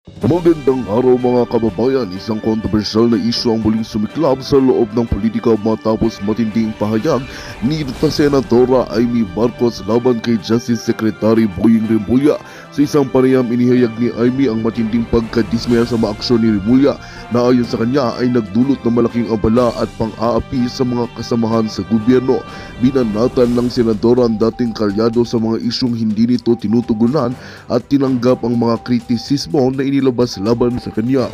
Magandang araw mga kababayan, isang kontrobersyal na isyu ang muling sumiklab sa loob ng politika matapos matinding pahayag ni Senadora Amy Marcos laban kay Justice Secretary Boying Remulla. Sa isang panayam inihayag ni Amy ang matinding pagkadismaya sa mga aksyon ni Remulla na ayon sa kanya ay nagdulot ng malaking abala at pang-aapi sa mga kasamahan sa gobyerno. Binanatan ng senadora ang dating kalyado sa mga isyong hindi nito tinutugunan at tinanggap ang mga kritisismo na inilabas laban sa kanya.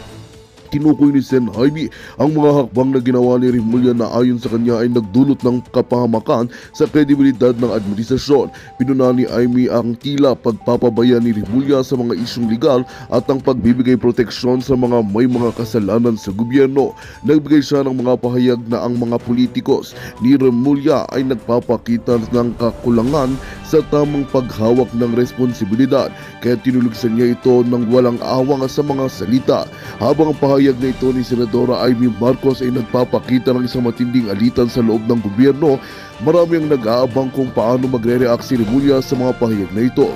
Tinukoy ni Sen. Amy ang mga hakbang na ginawa ni Remulla na ayon sa kanya ay nagdulot ng kapahamakan sa kredibilidad ng administrasyon. Pinuna ni Amy ang tila pagpapabaya ni Remulla sa mga isyong legal at ang pagbibigay proteksyon sa mga may mga kasalanan sa gobyerno. Nagbigay siya ng mga pahayag na ang mga politikos ni Remulla ay nagpapakita ng kakulangan sa tamang paghawak ng responsibilidad, kaya tinulugsan niya ito ng walang awang sa mga salita. Habang ang pahayag na ito ni Senadora Amy Marcos ay nagpapakita ng isang matinding alitan sa loob ng gobyerno, marami ang nag-aabang kung paano magre-react si Remulla sa mga pahayag na ito.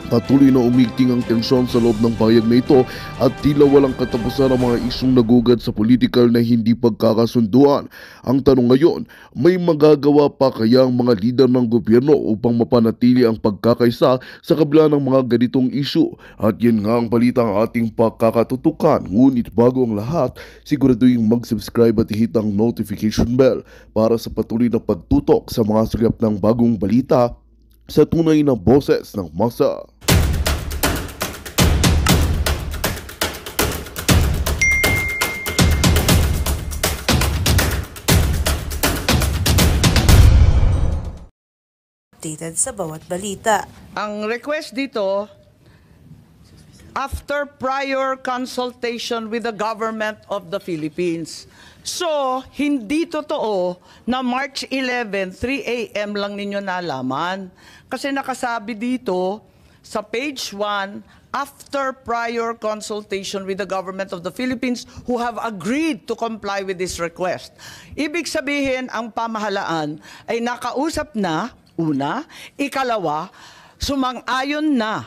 Patuloy na umigting ang tensyon sa loob ng pahayag na ito at tila walang katapusan ang mga isyong nagugad sa politikal na hindi pagkakasunduan. Ang tanong ngayon, may magagawa pa kaya ang mga lider ng gobyerno upang mapanatili ang pagkakaisa sa kabila ng mga ganitong isyu? At yan nga ang balita ang ating pagkakatutukan. Ngunit bago ang lahat, siguraduhin mag-subscribe at i-hit ang notification bell para sa patuloy na pagtutok sa mga sagap ng bagong balita sa tunay na boses ng masa. Updated sa bawat balita. Ang request dito, after prior consultation with the government of the Philippines. So, hindi totoo na March 11, 3 a.m. lang ninyo nalaman. Kasi nakasabi dito sa page 1, after prior consultation with the government of the Philippines who have agreed to comply with this request. Ibig sabihin, ang pamahalaan ay nakausap na, una, ikalawa, sumang-ayon na.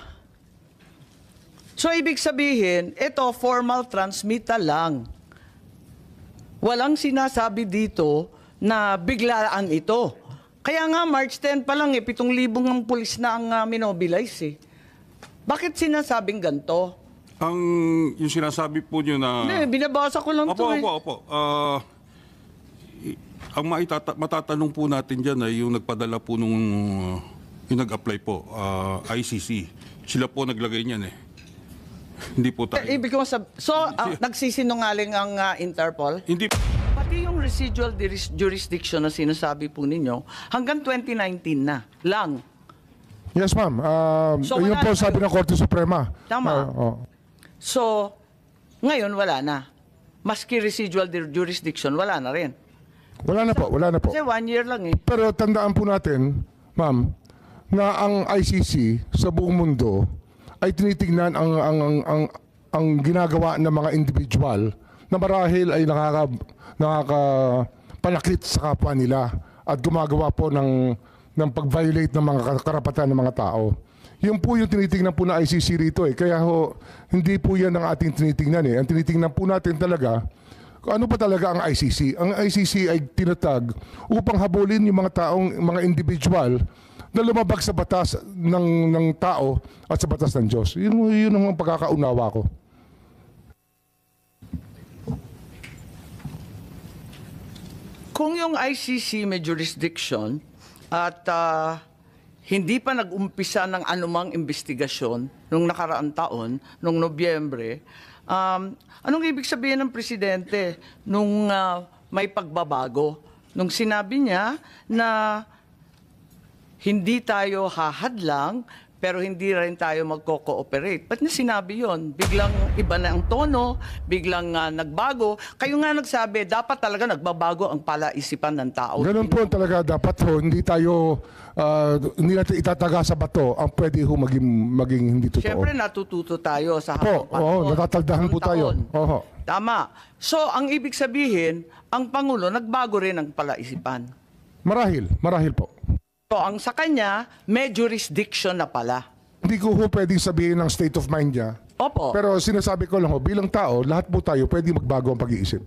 So, ibig sabihin, ito formal transmittal lang. Walang sinasabi dito na biglaan ito. Kaya nga, March 10 pa lang, 7,000 ng pulis na ang minobilize eh. Bakit sinasabing ganito? Yung sinasabi po nyo na... Hindi, binabasa ko lang ito eh. Opo. Ang matatanong po natin dyan ay yung nagpadala po nung... yung nag-apply po, ICC. Sila po naglagay niyan eh. Hindi po tayo. Ibig ko nagsisinungaling ang Interpol? Hindi. Pati yung residual jurisdiction na sinasabi po ninyo, hanggang 2019 na lang. Yes, ma'am. So, yun wala po na sabi ng Korte Suprema. Tama. So, ngayon wala na. Maski residual jurisdiction, wala na rin. Wala na po. Kasi 1 year lang eh. Pero tandaan po natin, ma'am, na ang ICC sa buong mundo ay tinitingnan ang ginagawa ng mga individual na marahil ay nakakapanakit sa kapwa nila at gumagawa po ng pag-violate ng mga karapatan ng mga tao. Yun po yung tinitingnan po na ICC rito eh. Kaya hindi po yan ang ating tinitingnan eh. Ang tinitingnan po natin talaga, ano pa talaga ang ICC? Ang ICC ay tinatag upang habulin yung mga individual na lumabag sa batas ng tao at sa batas ng Diyos. Yun ang pagkakaunawa ko. Kung yung ICC may jurisdiction at hindi pa nag-umpisa ng anumang investigasyon nung nakaraang taon, nung Nobyembre, anong ibig sabihin ng presidente nung may pagbabago? Nung sinabi niya na hindi tayo hahadlang, pero hindi rin tayo magko-cooperate. Ba't niya sinabi yon? Biglang iba na ang tono, biglang nagbago. Kayo nga nagsabi, dapat talaga nagbabago ang palaisipan ng tao. Ganun po talaga dapat ho. Hindi natin itataga sa bato ang pwede ho maging hindi totoo. Siyempre natututo tayo sa habang panahon. Natataldahan po tayo. Oho. Tama. So, ang ibig sabihin, ang Pangulo nagbago rin ang palaisipan. Marahil po. So, ang sa kanya, may jurisdiction na pala. Hindi ko ho pwedeng sabihin ng state of mind niya Opo. Pero sinasabi ko lang ho, bilang tao, lahat po tayo pwede magbago ang pag-iisip.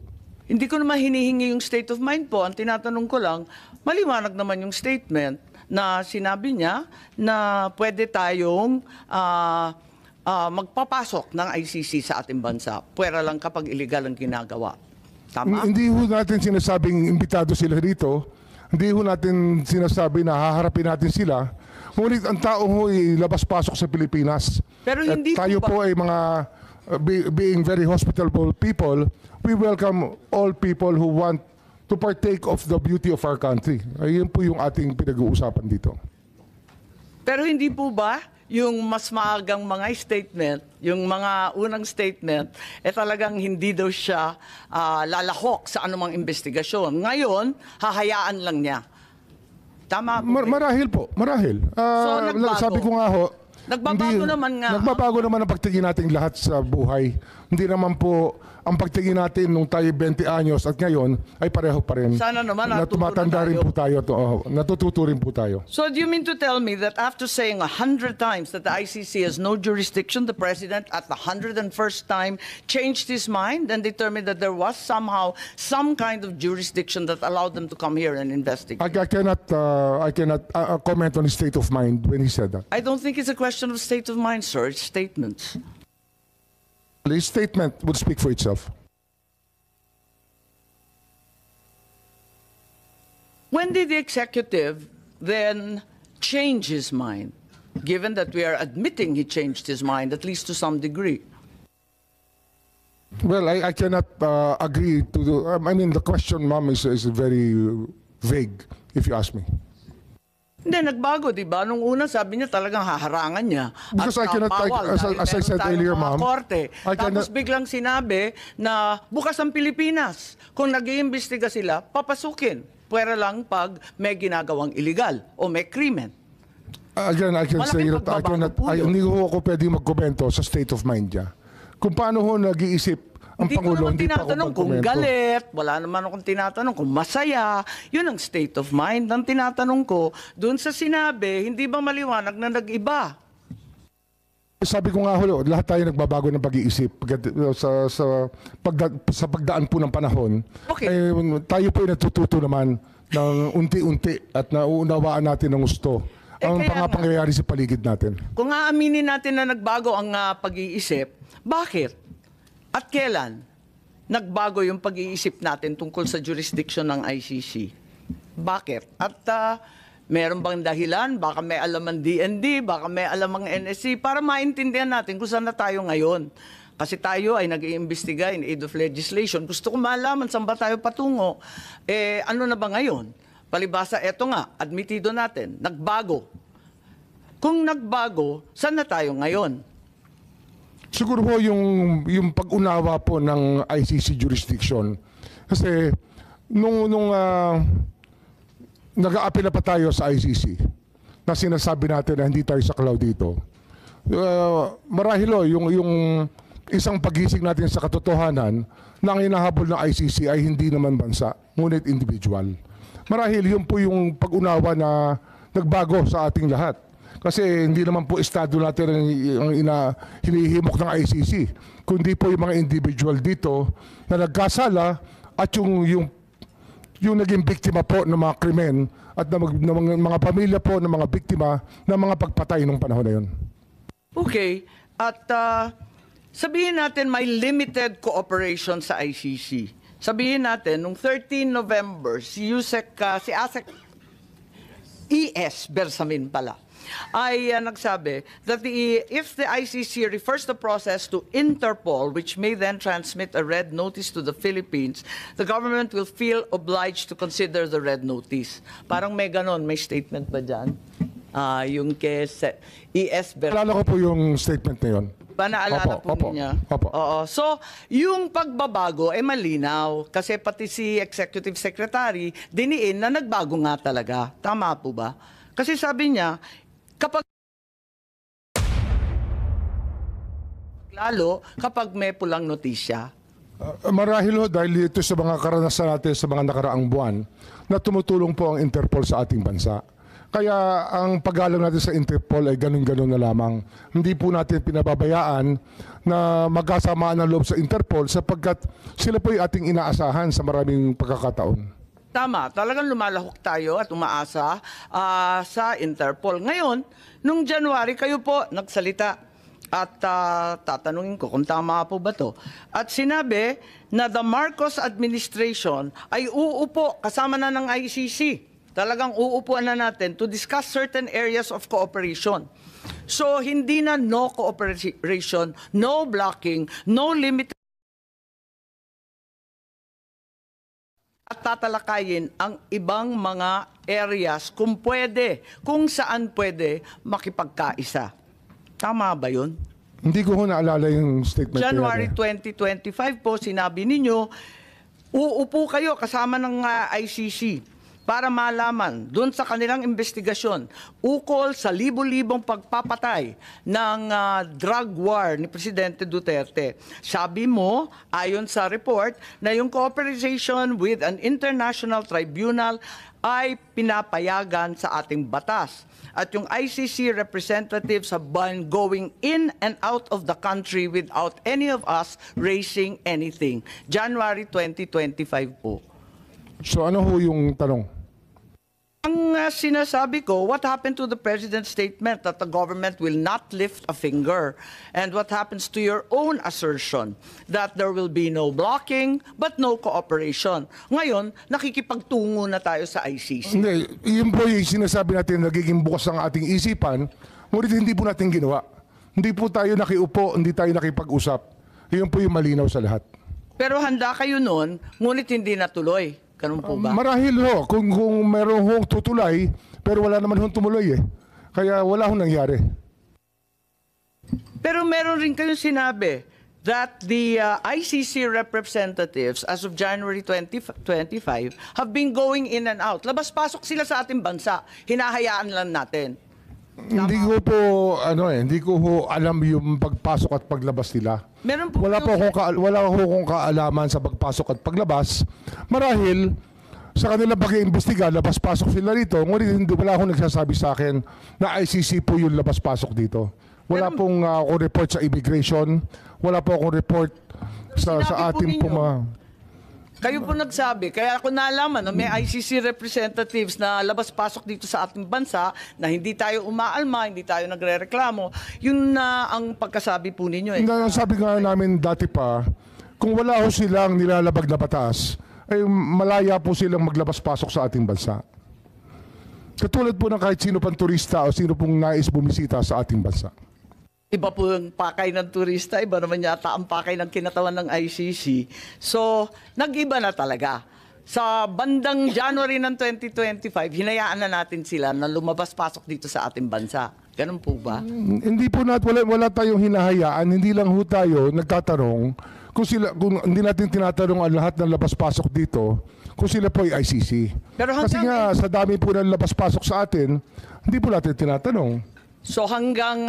Hindi ko naman hinihingi yung state of mind po. Ang tinatanong ko lang, maliwanag naman yung statement na sinabi niya na pwede tayong magpapasok ng ICC sa ating bansa. Pwera lang kapag illegal ang ginagawa. Tama? Hindi ho natin sinasabing imbitado sila rito. Hindi ho natin sinasabi na haharapin natin sila. Ngunit ang tao ho ay labas-pasok sa Pilipinas. Pero At hindi tayo po po ay mga being very hospitable people, we welcome all people who want to partake of the beauty of our country. Ayun po yung ating pinag-uusapan dito. Pero hindi po ba yung mas maagang mga statement, yung mga unang statement, talagang hindi daw siya lalahok sa anumang investigasyon. Ngayon, hahayaan lang niya. Tama po. Marahil po, marahil. nagbago. Sabi ko nga ho, Nagbabago naman nga. Nagbabago naman ang pagtingin natin lahat sa buhay. Hindi naman po ang pagtingin natin nung tayo 20 anyos at ngayon ay pareho pa rin. Sana naman na tumatanda rin po tayo. Natututo rin po tayo. So do you mean to tell me that after saying 100 times that the ICC has no jurisdiction, the President at the 101st time changed his mind and determined that there was somehow some kind of jurisdiction that allowed them to come here and investigate? I cannot comment on his state of mind when he said that. I don't think it's a question of state of mind, sir. It's statements. His statement would speak for itself. When did the executive then change his mind, given that we are admitting he changed his mind, at least to some degree? Well, I cannot agree to the question, ma'am, is very vague, if you ask me. Hindi, nagbago, di ba? Nung una, sabi niya talagang haharangan niya. Because at I cannot, bawal as dahil I meron said tayong earlier, mga ma'am, korte. I Tapos cannot- biglang sinabi na bukas ang Pilipinas. Kung nag-iimbestiga sila, papasukin. Pwera lang pag may ginagawang illegal o may krimen. Again, I can say Malaking that pagbabago po yun. hindi ko ako pwede magkomento sa state of mind niya. Kung paano ho nag-iisip ang Hindi ko Pangulo, naman hindi pa ako tinatanong kung magkomento. galit, wala naman akong tinatanong kung masaya. Yun ang state of mind. Ang tinatanong ko, doon sa sinabi, hindi ba maliwanag na nag-iba? Sabi ko nga ho, lahat tayo nagbabago ng pag-iisip sa pagdaan po ng panahon. Okay. Tayo po ay natututo naman ng unti-unti at nauunawaan natin ng gusto ang kaya nga. pangyayari sa paligid natin. Kung aaminin natin na nagbago ang pag-iisip, bakit? At kailan nagbago yung pag-iisip natin tungkol sa jurisdiction ng ICC? Bakit? At meron bang dahilan? Baka may alam ang DND, baka may alam ang NSC para maintindihan natin kung saan na tayo ngayon. Kasi tayo ay nag-iimbestiga in aid of legislation. Gusto ko malaman saan ba tayo patungo. Ano na ba ngayon? Palibasa, eto nga, admitido natin, nagbago. Kung nagbago, saan na tayo ngayon? Siguro po yung pag-unawa po ng ICC jurisdiction. Kasi nung nag-a-appeal na pa tayo sa ICC na sinasabi natin na hindi tayo saklaw dito. Marahil yung isang pagising natin sa katotohanan na ang hinahabol ng ICC ay hindi naman bansa, ngunit individual. Marahil yun po yung pag-unawa na nagbago sa ating lahat. Kasi hindi naman po estado natin ang hinihimok ng ICC, kundi po yung mga individual dito na nagkasala at yung naging biktima po ng mga krimen at ng mga pamilya po ng mga biktima ng mga pagpatay nung panahon na yun. Okay. At sabihin natin may limited cooperation sa ICC. Sabihin natin, nung 13 November, si ASEC ES Bersamin pala, ay nagsabi that if the ICC refers the process to Interpol, which may then transmit a red notice to the Philippines, the government will feel obliged to consider the red notice. Parang may ganon, may statement ba dyan? Yung kay ES Bersamin. Alala ko po yung statement na yun. Naalala po niya? Opo. Oo. So, yung pagbabago ay malinaw kasi pati si Executive Secretary diniin na nagbago nga talaga. Tama po ba? Kasi sabi niya, kapag may pulang notisya. Marahil ho, dahil ito sa mga karanasan natin sa mga nakaraang buwan na tumutulong po ang Interpol sa ating bansa. Kaya ang pag-alam natin sa Interpol ay ganun-ganun na lamang. Hindi po natin pinababayaan na magkasamaan ng loob sa Interpol sapagkat sila po ay ating inaasahan sa maraming pagkakataon. Tama, talagang lumalahok tayo at umaasa sa Interpol. Ngayon, nung January, kayo po nagsalita at tatanungin ko kung tama po ba to. At sinabi na the Marcos administration ay uupo kasama na ng ICC. Talagang uupuan na natin to discuss certain areas of cooperation. So, hindi na no cooperation, no blocking, no limit at tatalakayin ang ibang mga areas kung pwede, kung saan pwede makipagkaisa. Tama ba yun? Hindi ko naalala yung statement. January 2025 po, sinabi ninyo, uupo kayo kasama ng ICC para malaman doon sa kanilang investigasyon ukol sa libo-libong pagpapatay ng drug war ni Presidente Duterte. Sabi mo, ayon sa report, na yung cooperation with an international tribunal ay pinapayagan sa ating batas. At yung ICC representatives have been going in and out of the country without any of us raising anything. January 2025 po. So ano ho yung tanong? Ang sinasabi ko, what happened to the President's statement that the government will not lift a finger? And what happens to your own assertion that there will be no blocking but no cooperation? Ngayon, nakikipagtungo na tayo sa ICC. Hindi, yun po yung sinasabi natin nagiging bukas ang ating isipan, ngunit hindi po natin ginawa. Hindi po tayo nakiupo, hindi tayo nakipag-usap. Yun po yung malinaw sa lahat. Pero handa kayo noon, ngunit hindi natuloy. Ganun po ba? Marahil ho, kung meron hong tutulay, pero wala naman hong tumuloy eh. Kaya wala hong nangyari. Pero meron rin kayong sinabi that the ICC representatives as of January 2025 have been going in and out. Labas-pasok sila sa ating bansa. Hinahayaan lang natin. Hindi ko po hindi ko ho alam yung pagpasok at paglabas nila. Meron po Wala po akong kaalaman sa pagpasok at paglabas. Marahil sa kanila pag-iimbestiga, labas-pasok sila rito. Ngunit wala akong nagsasabi sa akin na ICC po yung labas-pasok dito. Wala pong akong report sa immigration. Wala po akong report sa ating Kayo po nagsabi, kaya ako nalaman na may ICC representatives na labas-pasok dito sa ating bansa na hindi tayo umaalma, hindi tayo nagre-reklamo. Yun na ang pagkasabi po ninyo. Sabi nga namin dati pa, kung wala ho silang nilalabag na batas, ay malaya po silang maglabas-pasok sa ating bansa. Katulad po ng kahit sino pang turista o sino pong nais bumisita sa ating bansa. Iba po yung pakay ng turista, iba naman yata ang pakay ng kinatawan ng ICC. So, nag-iba na talaga. Sa bandang January ng 2025, hinayaan na natin sila na lumabas-pasok dito sa ating bansa. Ganun po ba? Hindi po wala tayong hinahayaan, hindi lang ho tayo nagtatanong kung hindi natin tinatanong ang lahat ng labas-pasok dito kung sila po ay ICC. Pero kasi nga sa dami po ng labas-pasok sa atin, hindi po natin tinatanong. So hanggang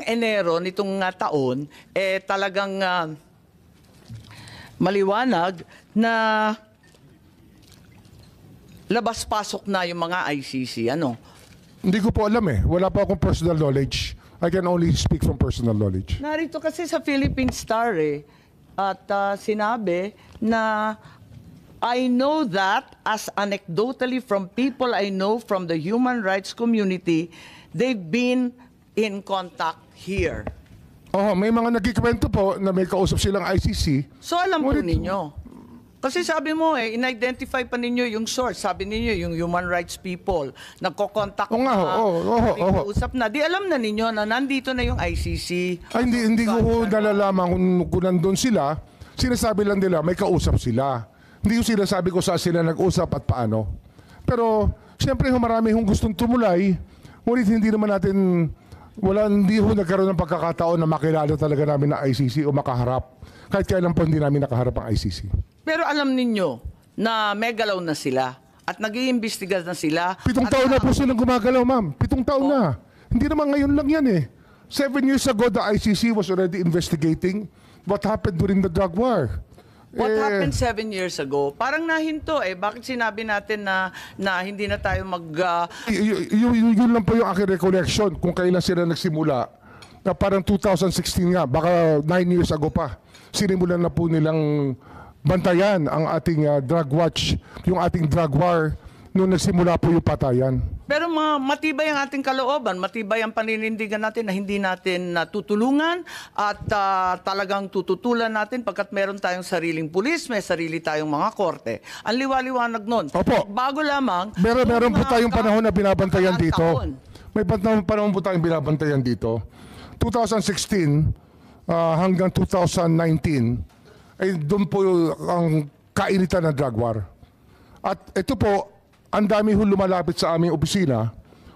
Enero nitong taon, talagang maliwanag na labas-pasok na yung mga ICC. Ano? Hindi ko po alam eh. Wala pa akong personal knowledge. I can only speak from personal knowledge. Narito kasi sa Philippine Star at sinabi na I know that as anecdotally from people I know from the human rights community, they've been in contact here. May mga nagkikwento po na may kausap silang ICC. So alam po ninyo. Kasi sabi mo in-identify pa ninyo yung source. Sabi ninyo yung human rights people. Nagko-contact usap na. Di alam na ninyo na nandito na yung ICC. Ay, hindi ko nalalaman kung nandun sila. Sinasabi lang nila may kausap sila. Hindi ko sinasabi ko saan sila nag-usap at paano. Pero, siyempre marami hong gustong tumulay. Ngunit hindi naman natin, hindi ho nagkaroon ng pagkakataon na makilala talaga namin na ICC o makaharap. Kahit kailan po hindi namin nakaharap ang ICC. Pero alam ninyo na may galaw na sila at nag-iimbestiga na sila. 7 taon na po silang gumagalaw, ma'am. 7 taon na. Hindi naman ngayon lang yan eh. 7 years ago, the ICC was already investigating what happened during the drug war. What happened 7 years ago? Parang nahinto eh. Bakit sinabi natin na hindi na tayo Yun lang po yung aking recollection kung kailan sila nagsimula. Na parang 2016 nga, baka 9 years ago pa. Sinimulan na po nilang bantayan ang ating drug watch, yung ating drug war, nung nagsimula po yung patayan. Pero matibay ang ating kalooban, matibay ang paninindigan natin na hindi natin tutulungan at talagang tututulan natin pagkat meron tayong sariling pulis, may sarili tayong mga korte. Ang liwaliwanag nun. Opo. Bago lamang... Meron po tayong panahon na binabantayan dito. taon. May panahon po tayong binabantayan dito. 2016 hanggang 2019 ay doon po ang kainitan ng drug war. At ito po, ang dami ho lumalapit sa aming opisina,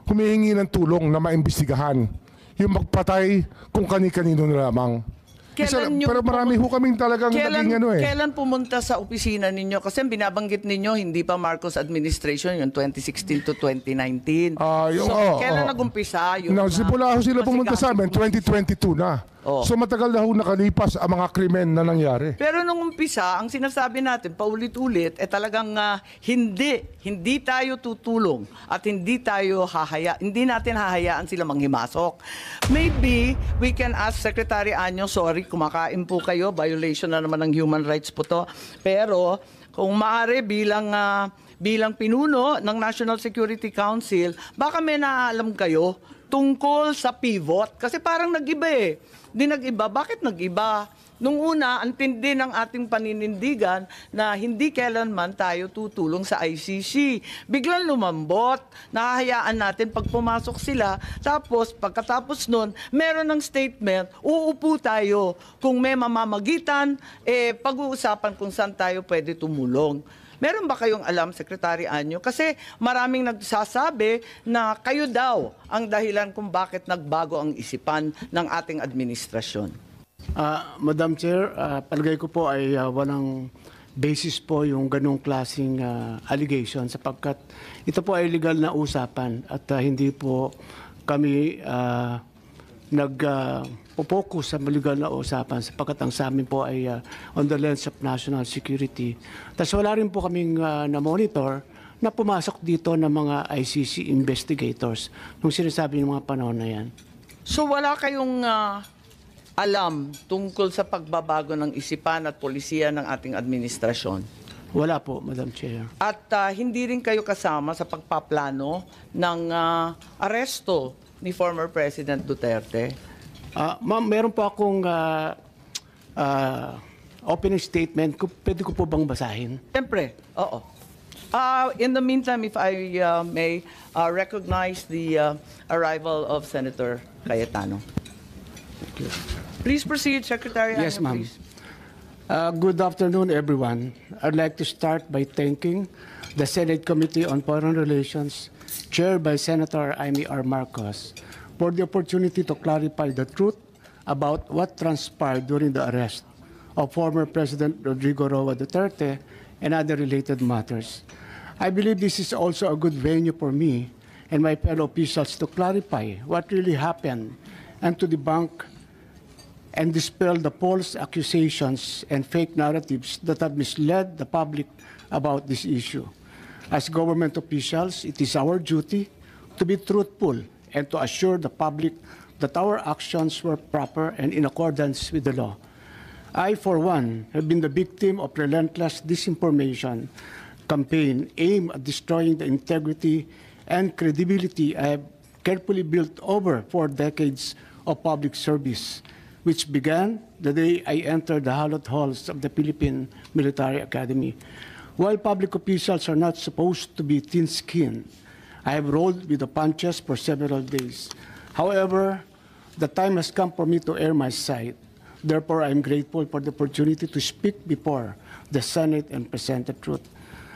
humihingi ng tulong na maimbestigahan yung magpatay kung kani-kanino na lamang. Pero marami ho kaming talagang naging ano eh. Kailan pumunta sa opisina ninyo? Kasi binabanggit ninyo, hindi pa Marcos administration, yung 2016 to 2019. Kailan nag-umpisa? Simula ho sila pumunta sa amin, 2022 na. So matagal na ho nakalipas ang mga krimen na nangyari. Pero nung umpisa, ang sinasabi natin, paulit-ulit, talagang hindi tayo tutulong at hindi natin hahayaan sila manghimasok. Maybe we can ask Secretary Anyo, sorry, kumakain po kayo, violation na naman ng human rights po to. Pero kung maaari bilang pinuno ng National Security Council, baka may naalam kayo tungkol sa pivot. Kasi parang nag-iba eh. Di nag-iba. Bakit nag-iba? Nung una, ang tindi ng ating paninindigan na hindi kailanman tayo tutulong sa ICC. Biglang lumambot, nahahayaan natin pag pumasok sila, tapos pagkatapos nun, meron ng statement, uupo tayo. Kung may mamamagitan, pag-uusapan kung saan tayo pwede tumulong. Meron ba kayong alam, Secretary Anyo? Kasi maraming nagsasabi na kayo daw ang dahilan kung bakit nagbago ang isipan ng ating administrasyon. Madam Chair, palagay ko po ay walang basis po yung ganong klaseng allegation sapagkat ito po ay legal na usapan at hindi po kami nag-focus sa legal na usapan sapagkat ang sa amin po ay on the lens of national security. Tapos wala rin po kaming na-monitor na pumasok dito ng mga ICC investigators nung sinasabi ng mga panahon na yan. So wala kayong alam tungkol sa pagbabago ng isipan at polisiya ng ating administrasyon? Wala po, Madam Chair. At hindi rin kayo kasama sa pagpaplano ng aresto ni former President Duterte? Ma'am, meron po akong opening statement. Pwede ko po bang basahin? Siyempre, oo. In the meantime, if I may recognize the arrival of Senator Cayetano. Please proceed, Secretary. Yes, Anyo, ma'am. please. Good afternoon, everyone. I'd like to start by thanking the Senate Committee on Foreign Relations, chaired by Senator Amy R. Marcos, for the opportunity to clarify the truth about what transpired during the arrest of former President Rodrigo Roa Duterte and other related matters. I believe this is also a good venue for me and my fellow officials to clarify what really happened and to debunk and dispel the false accusations and fake narratives that have misled the public about this issue. As government officials, it is our duty to be truthful and to assure the public that our actions were proper and in accordance with the law. I, for one, have been the victim of relentless disinformation campaign aimed at destroying the integrity and credibility I have carefully built over 4 decades of public service, which began the day I entered the hallowed halls of the Philippine Military Academy. While public officials are not supposed to be thin-skinned, I have rolled with the punches for several days. However, the time has come for me to air my side. Therefore, I am grateful for the opportunity to speak before the Senate and present the truth.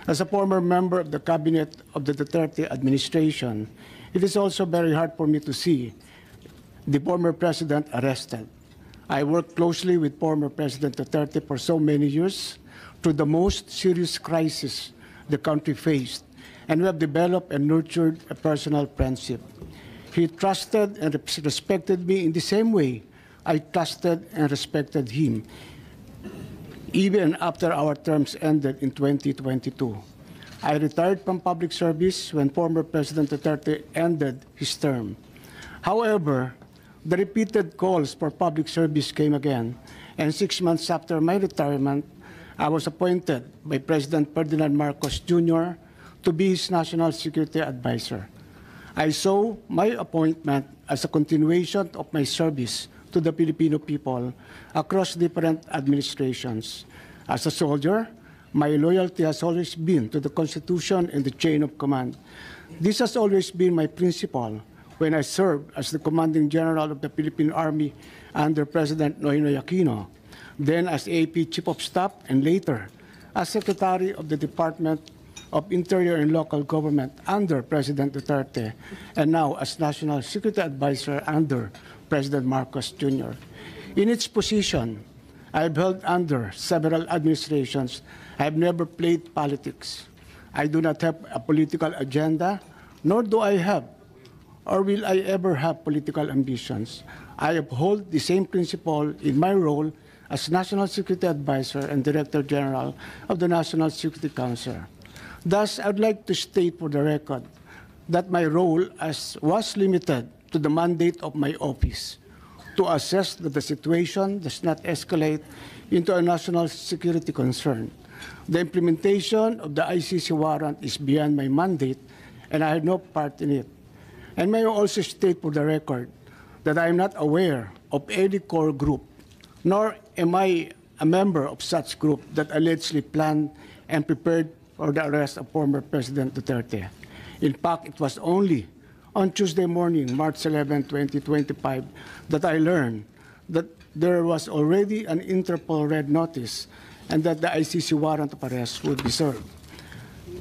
As a former member of the cabinet of the Duterte administration, it is also very hard for me to see the former president arrested. I worked closely with former President Duterte for so many years through the most serious crisis the country faced, and we have developed and nurtured a personal friendship. He trusted and respected me in the same way I trusted and respected him. even after our terms ended in 2022. I retired from public service when former President Duterte ended his term. However, the repeated calls for public service came again, and 6 months after my retirement, I was appointed by President Ferdinand Marcos Jr. to be his national security advisor. I saw my appointment as a continuation of my service to the Filipino people across different administrations. As a soldier, my loyalty has always been to the Constitution and the chain of command. This has always been my principle when I served as the Commanding General of the Philippine Army under President Noynoy Aquino, then as AP Chief of Staff, and later as Secretary of the Department of Interior and Local Government under President Duterte, and now as National Security Advisor under President Marcos Jr. In its position, I have held under several administrations. I have never played politics. I do not have a political agenda, nor do I have, or will I ever have, political ambitions. I uphold the same principle in my role as National Security Advisor and Director General of the National Security Council. Thus, I would like to state for the record that my role was limited to the mandate of my office to assess that the situation does not escalate into a national security concern. The implementation of the ICC warrant is beyond my mandate, and I had no part in it. And may I also state for the record that I am not aware of any core group, nor am I a member of such group that allegedly planned and prepared for the arrest of former President Duterte. In fact, it was only on Tuesday morning, March 11, 2025, that I learned that there was already an Interpol red notice and that the ICC warrant of arrest would be served.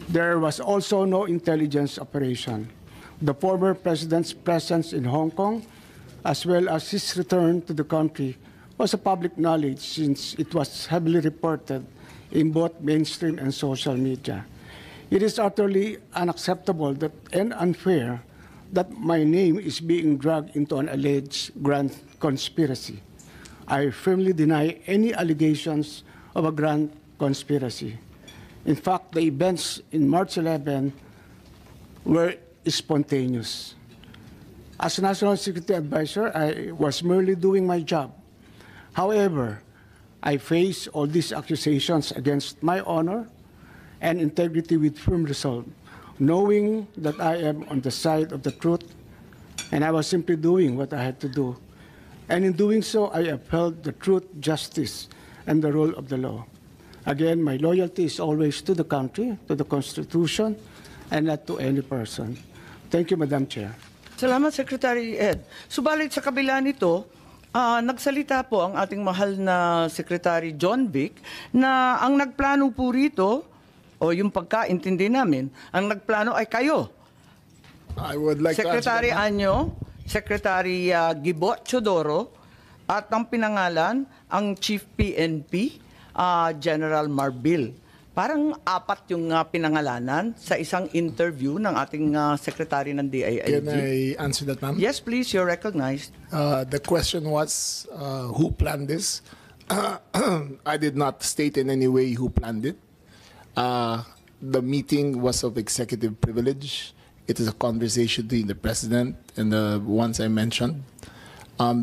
There was also no intelligence operation. The former president's presence in Hong Kong, as well as his return to the country, was a public knowledge since it was heavily reported in both mainstream and social media. It is utterly unacceptable and unfair that my name is being dragged into an alleged grand conspiracy. I firmly deny any allegations of a grand conspiracy. In fact, the events in March 11 were spontaneous. As National Security Advisor, I was merely doing my job. However, I face all these accusations against my honor and integrity with firm resolve, knowing that I am on the side of the truth, and I was simply doing what I had to do. And in doing so, I upheld the truth, justice, and the rule of the law. Again, my loyalty is always to the country, to the Constitution, and not to any person. Thank you, Madam Chair. Salamat, Secretary Ed. Subalit sa kabila nito, nagsalita po ang ating mahal na Secretary John Vic na ang nagplano po rito, o yung pagkaintindi namin, ang nagplano ay kayo. I would like Secretary to answer that. Anyo, Secretary Gibo Chodoro, at ang pinangalan, ang Chief PNP, General Marbil. Parang apat yung pinangalanan sa isang interview ng ating Secretary ng DILG. Can I answer that, ma'am? Yes, please, you're recognized. The question was, who planned this? I did not state in any way who planned it. The meeting was of executive privilege. It is a conversation between the president and the ones I mentioned.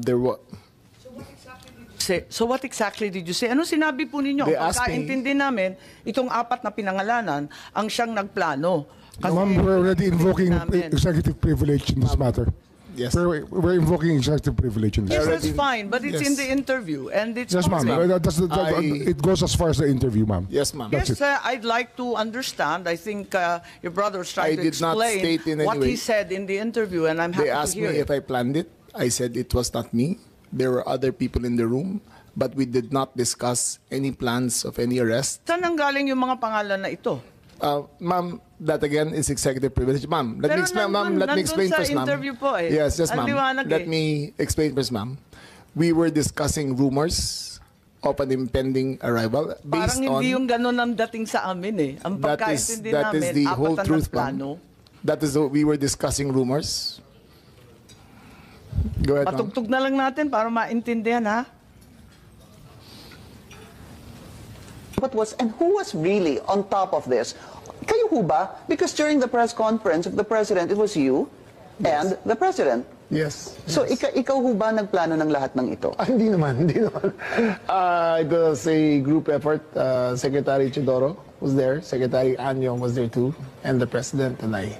There were. So what exactly did you say? Ano sinabi po ninyo? They asked me- Pagkaintindi namin, itong apat na pinangalanan ang siyang nagplano. Ma'am, we're already invoking namin. executive privilege in this matter. Yes. We're invoking executive privilege in this. Yes, already- that's fine, but it's Yes. in the interview and it's Yes, ma'am. public. It goes as far as the interview, ma'am. Yes, ma'am. That's Yes, I'd like to understand. I think your brother was trying I to did not explain state in any what he way. said in the interview, and I'm happy They to asked hear me it. if I planned it. I said it was not me. There were other people in the room, but we did not discuss any plans of any arrest. Saan nanggaling yung mga pangalan na ito? Ma'am, that again is executive privilege. Ma'am, let Pero me explain, ma'am. Let me nandun explain sa first, ma'am. interview po eh. Yes, yes, Ang ma'am. liwanag Let eh. me explain first, ma'am. We were discussing rumors of an impending arrival based Parang on. hindi yung ganun ang dating sa amin eh. Ang pagkaintindi that is namin, the apat whole ang truth, nagplano. ma'am. That is we were discussing rumors. Go ahead, ma'am. Patugtog na lang natin para maintindihan ha. and who was really on top of this? Kayo ho ba? Because during the press conference of the President, it was you and the President. Yes. So ikaw ho ba nagplano ng lahat ng ito? Hindi naman, hindi naman. It was a group effort. Secretary Chidoro was there, Secretary Anyong was there too, and the President and I.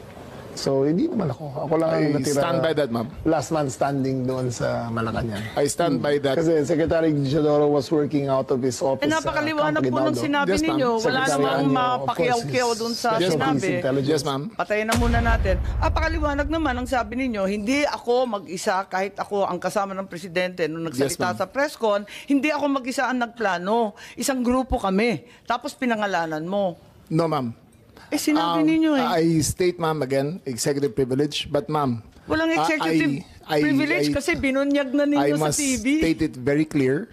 So, hindi naman ako. Ako lang ang I natira. stand by that, ma'am. Last man standing doon sa Malacanang. I stand by that. Kasi Secretary Chidoro was working out of his office. Napakaliwanag po ng sinabi Yes, ma'am. ninyo. Wala Secretary namang Anyo, of mapakiyaw-kiyaw course, dun sa Special sinabi. Police Intelligence. Yes, ma'am. Patayin na muna natin. Napakaliwanag naman ang sabi ninyo, hindi ako mag-isa kahit ako ang kasama ng presidente nung nagsalita Yes, ma'am. sa press con, hindi ako mag-isa ang nagplano. Isang grupo kami. Tapos pinangalanan mo. No, ma'am. Sinabi ninyo eh. I state, ma'am, again, executive privilege. But, ma'am, Walang executive privilege kasi binunyag na I ninyo sa must TV. state it very clear,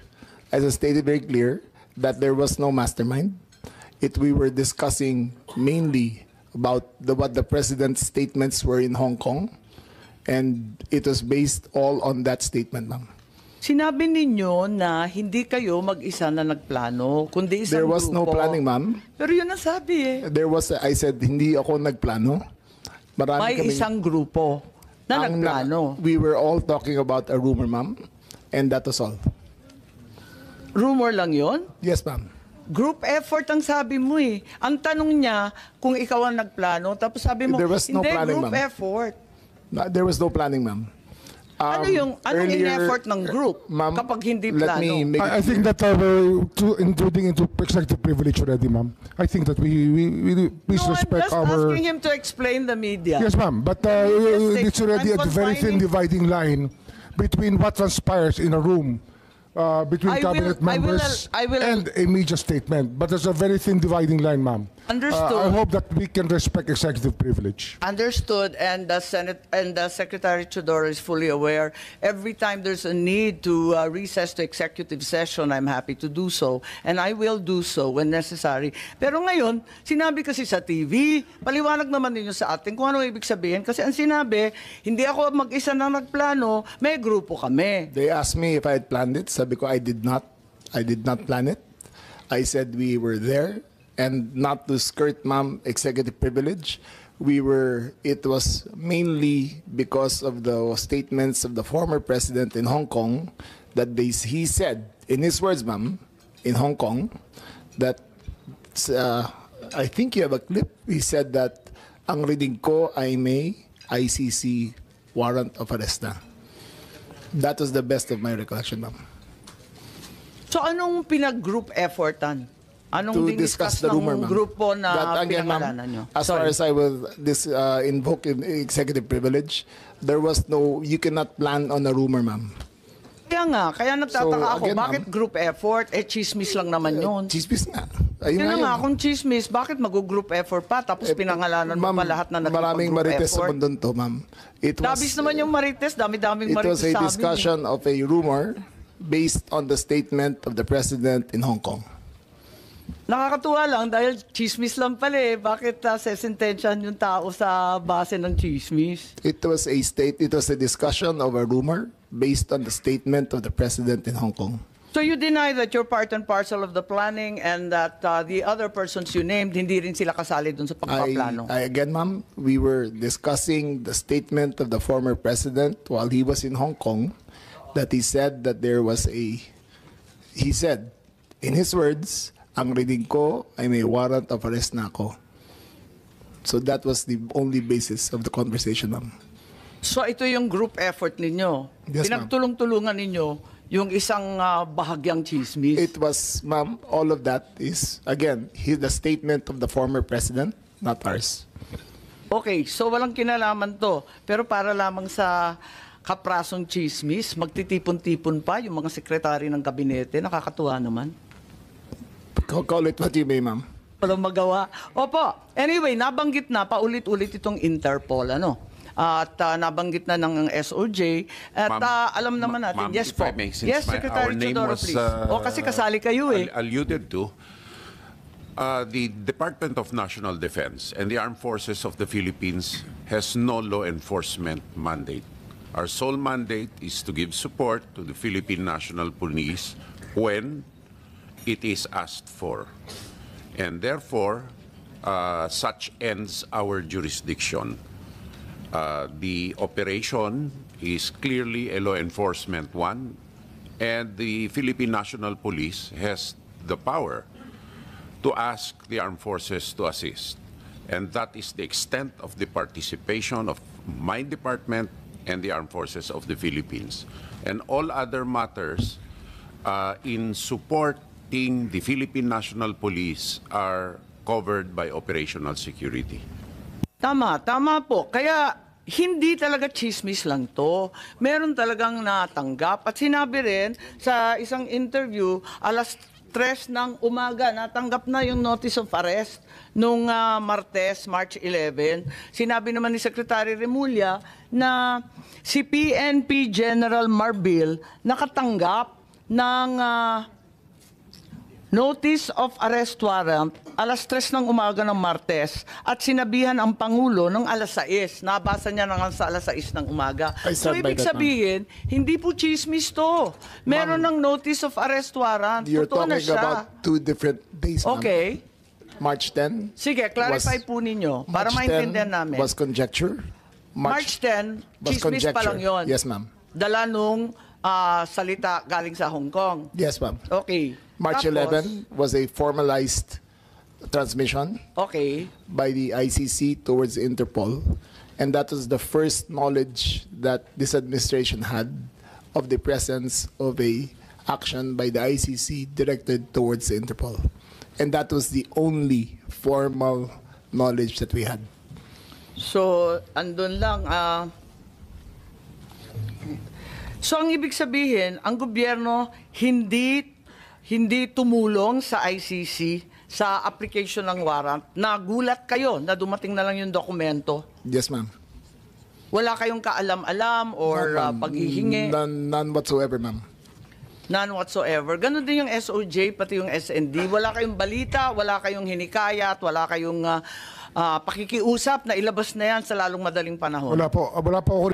as I stated very clear, that there was no mastermind. We were discussing mainly about what the president's statements were in Hong Kong, and it was based all on that statement, ma'am. Sinabi ninyo na hindi kayo mag-isa na nagplano, kundi isang There was no grupo. planning, ma'am. Pero yun ang sabi eh. I said, hindi ako nagplano. Marami May kaming- isang grupo na ang nagplano. We were all talking about a rumor, ma'am, and that was all. Rumor lang yon. Yes, ma'am. Group effort ang sabi mo eh. Ang tanong niya kung ikaw ang nagplano, tapos sabi mo, There was no hindi, planning, group ma'am. effort. There was no planning, ma'am. Anong Earlier, in-effort ng group ma'am, kapag hindi let plano? me make I think that we're intruding into executive privilege already, ma'am. I think that we please No, I'm respect just our... asking him to explain the media. Yes, ma'am. But Just it's already a I'm very thin confining- dividing line between what transpires in a room between cabinet members I will- and a media statement. But there's a very thin dividing line, ma'am. Understood. I hope that we can respect executive privilege. Understood, and the Senate and the Secretary Chidoro is fully aware. Every time there's a need to recess to executive session, I'm happy to do so, and I will do so when necessary. Pero ngayon, sinabi kasi sa TV, paliwanag naman ninyo sa atin kung ano ibig sabihin. Kasi ang sinabi, hindi ako mag-isa na nagplano, may grupo kami. They asked me if I had planned it. Sabi ko, I did not. I did not plan it. I said we were there, and not to skirt, ma'am, executive privilege. It was mainly because of the statements of the former president in Hong Kong that he said, in his words, ma'am, in Hong Kong, that, I think you have a clip, he said that, ang reading ko ay may ICC warrant of arrest na. That was the best of my recollection, ma'am. So anong pinag-group effortan? Anong To discuss diniscuss the rumor, ng ma'am. grupo na That, again, ma'am, pinangalanan nyo? as far as I will invoke in executive privilege, there was no, you cannot plan on a rumor, ma'am. Kaya nagtataka So, ako, again, bakit ma'am, group effort? Chismis lang naman yun. Chismis nga. Ayun Kaya nga nga, yun. kung chismis, bakit mag-group effort pa? Tapos pinangalanan mo Ma'am, pa lahat na maraming nagpag-group marites sa effort. mundo to, ma'am. Dabis naman yung marites, dami-daming It marites was a sa amin. discussion of a rumor based on the statement of the president in Hong Kong. Nakakatuwa lang dahil chismis lang pala eh. Bakit sesentensyahan yung tao sa base ng chismis? It was a discussion of a rumor based on the statement of the president in Hong Kong. So you deny that you're part and parcel of the planning and that the other persons you named, hindi rin sila kasali dun sa pagpaplano? Again, ma'am, we were discussing the statement of the former president while he was in Hong Kong, that he said that he said, in his words, ang reading ko ay may warrant of arrest na ako. So that was the only basis of the conversation, ma'am. So ito yung group effort ninyo. Yes, ma'am. Pinagtulong-tulungan ninyo yung isang bahagyang chismis. It was, ma'am, all of that is, again, the statement of the former president, not ours. Okay, so walang kinalaman to. Pero para lamang sa kaprasong chismis, magtitipon-tipon pa yung mga sekretary ng kabinete. Nakakatuwa naman. Call it what you may, ma'am. Walang magawa. Opo, anyway, nabanggit na paulit-ulit itong Interpol, ano? At nabanggit na ng SOJ. At alam naman natin, Ma'am, yes if po. I may, since Yes, Secretary our name Chodoro, was, please. Kasi kasali kayo eh. alluded to, the Department of National Defense and the Armed Forces of the Philippines has no law enforcement mandate. Our sole mandate is to give support to the Philippine National Police when it is asked for. And therefore, such ends our jurisdiction. The operation is clearly a law enforcement one, and the Philippine National Police has the power to ask the armed forces to assist. And that is the extent of the participation of my department and the armed forces of the Philippines. And all other matters in supporting the Philippine National Police are covered by operational security. Tama po. Kaya hindi talaga chismis lang to. Meron talagang natanggap. At sinabi rin sa isang interview, alas 3 ng umaga, natanggap na yung notice of arrest nung Martes, March 11. Sinabi naman ni Secretary Remulla na si PNP General Marbil nakatanggap ng notice of arrest warrant alas 3 ng umaga ng Martes at sinabihan ang Pangulo ng alas 6. Nabasa niya na nga sa alas 6 ng umaga. So ibig sabihin, hindi po chismis to. Meron ng notice of arrest warrant. You're Totoo na talking siya. about 2 different days, ma'am. Okay. March 10. Sige, clarify po ninyo para March 10 maintindihan namin. was conjecture. March 10, was chismis pa conjecture. lang yun. Yes, ma'am. Dala nung salita galing sa Hong Kong. Yes, ma'am. Okay. March Tapos, 11 was a formalized transmission okay. by the ICC towards Interpol. And that was the first knowledge that this administration had of the presence of a action by the ICC directed towards Interpol. And that was the only formal knowledge that we had. So, andun lang. So, ang ibig sabihin, ang gobyerno hindi tumulong sa ICC sa application ng warrant. Nagulat kayo na dumating na lang yung dokumento. Yes, ma'am. Wala kayong kaalam-alam or paghihingi? None whatsoever, ma'am. None whatsoever. Ganon din yung SOJ, pati yung SND. Wala kayong balita, wala kayong hinikayat, wala kayong pakikiusap na ilabas na yan sa lalong madaling panahon. Wala po ako.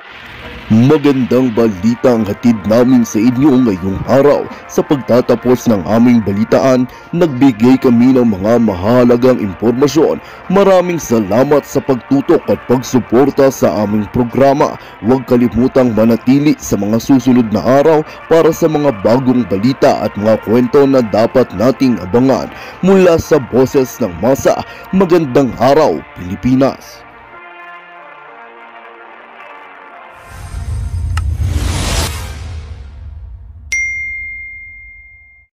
Magandang balita ang hatid namin sa inyo ngayong araw. Sa pagtatapos ng aming balitaan, nagbigay kami ng mga mahalagang impormasyon. Maraming salamat sa pagtutok at pagsuporta sa aming programa. Huwag kalimutang manatili sa mga susunod na araw para sa mga bagong balita at mga kwento na dapat nating abangan. Mula sa Boses ng Masa, magandang araw, Pilipinas!